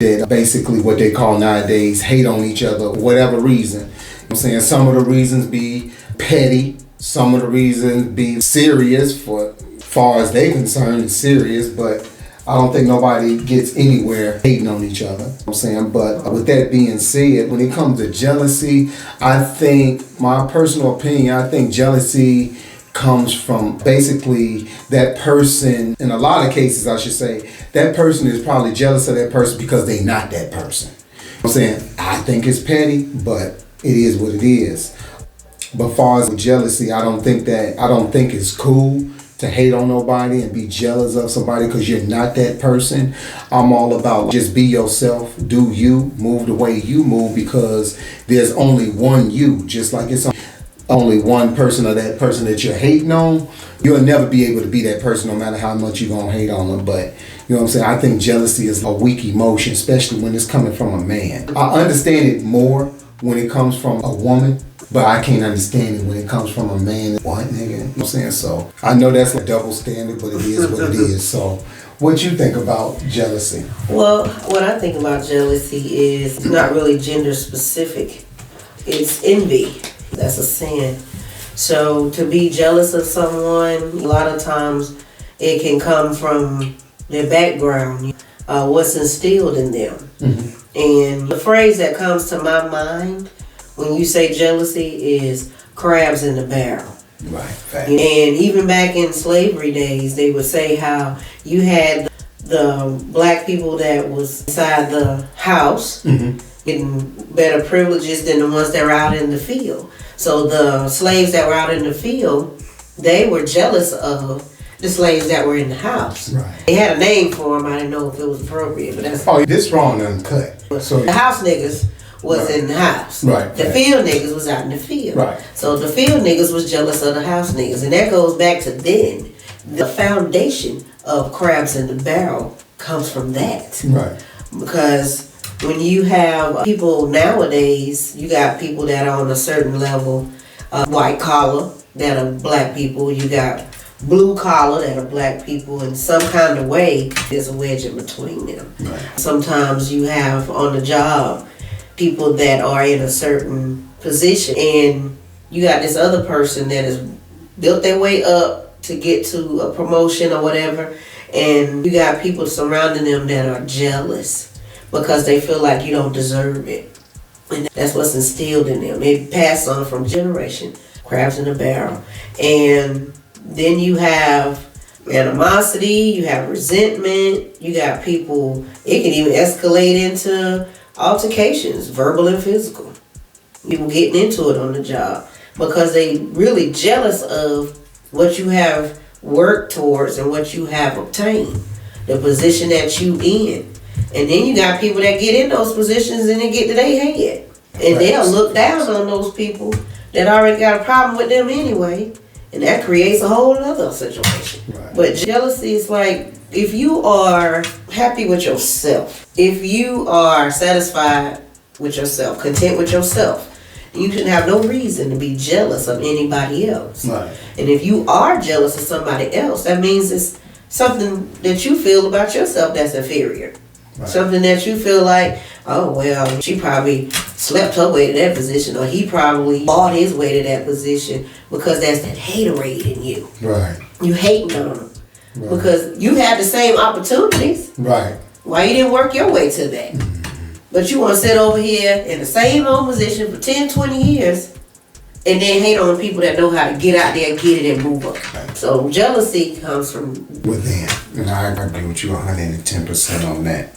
that basically what they call nowadays hate on each other for whatever reason. I'm saying some of the reasons be petty, some of the reasons be serious for far as they concerned, it's serious, but I don't think nobody gets anywhere hating on each other. I'm saying, but with that being said, when it comes to jealousy, I think, my personal opinion, I think jealousy comes from basically that person, in a lot of cases I should say, that person is probably jealous of that person because they not that person. I'm saying, I think it's petty, but it is what it is. But far as with jealousy, I don't think it's cool to hate on nobody and be jealous of somebody because you're not that person. I'm all about just be yourself, do you, move the way you move, because there's only one you, just like it's only one person or that person that you're hating on. You'll never be able to be that person no matter how much you're gonna hate on them. But you know what I'm saying, I think jealousy is a weak emotion, especially when it's coming from a man. I understand it more when it comes from a woman, but I can't understand it when it comes from a man. What, nigga? You know what I'm saying? So I know that's a double standard, but it is what it is. So what you think about jealousy? Well, what I think about jealousy is not really gender specific. It's envy. That's a sin. So to be jealous of someone, a lot of times it can come from their background, what's instilled in them. Mm-hmm. And the phrase that comes to my mind when you say jealousy is crabs in the barrel. Right. And even back in slavery days, they would say how you had the black people that was inside the house getting better privileges than the ones that were out in the field. So the slaves that were out in the field, they were jealous of the slaves that were in the house. Right. They had a name for them. I didn't know if it was appropriate, but that's this wrong uncut. So the house niggas was in the house. Right. The field niggas was out in the field. Right. So the field niggas was jealous of the house niggas, and that goes back to then. The foundation of crabs in the barrel comes from that. Right. Because when you have people nowadays, you got people that are on a certain level, white collar that are black people, you got blue collar that are black people, in some kind of way there's a wedge in between them. Right. Sometimes you have on the job people that are in a certain position, and you got this other person that has built their way up to get to a promotion or whatever, and you got people surrounding them that are jealous because they feel like you don't deserve it. And that's what's instilled in them. It passed on from generation, crabs in a barrel. And then you have animosity, you have resentment, you got people, it can even escalate into altercations, verbal and physical. People getting into it on the job because they really jealous of what you have worked towards and what you have obtained, the position that you in. And then you got people that get in those positions and they get to their head. And they'll look down on those people that already got a problem with them anyway. And that creates a whole other situation. Right. But jealousy is like, if you are happy with yourself, if you are satisfied with yourself, content with yourself, you shouldn't have no reason to be jealous of anybody else. Right. And if you are jealous of somebody else, that means it's something that you feel about yourself that's inferior. Right. Something that you feel like, oh, well, she probably slept her way to that position, or he probably bought his way to that position, because that's that haterade in you. Right. You hating on them. Right. Because you had the same opportunities. Right. Why you didn't work your way to that? Mm-hmm. But you want to sit over here in the same old position for 10, 20 years and then hate on people that know how to get out there, get it, and move up. Right. So jealousy comes from within. And I agree with you 110% on that.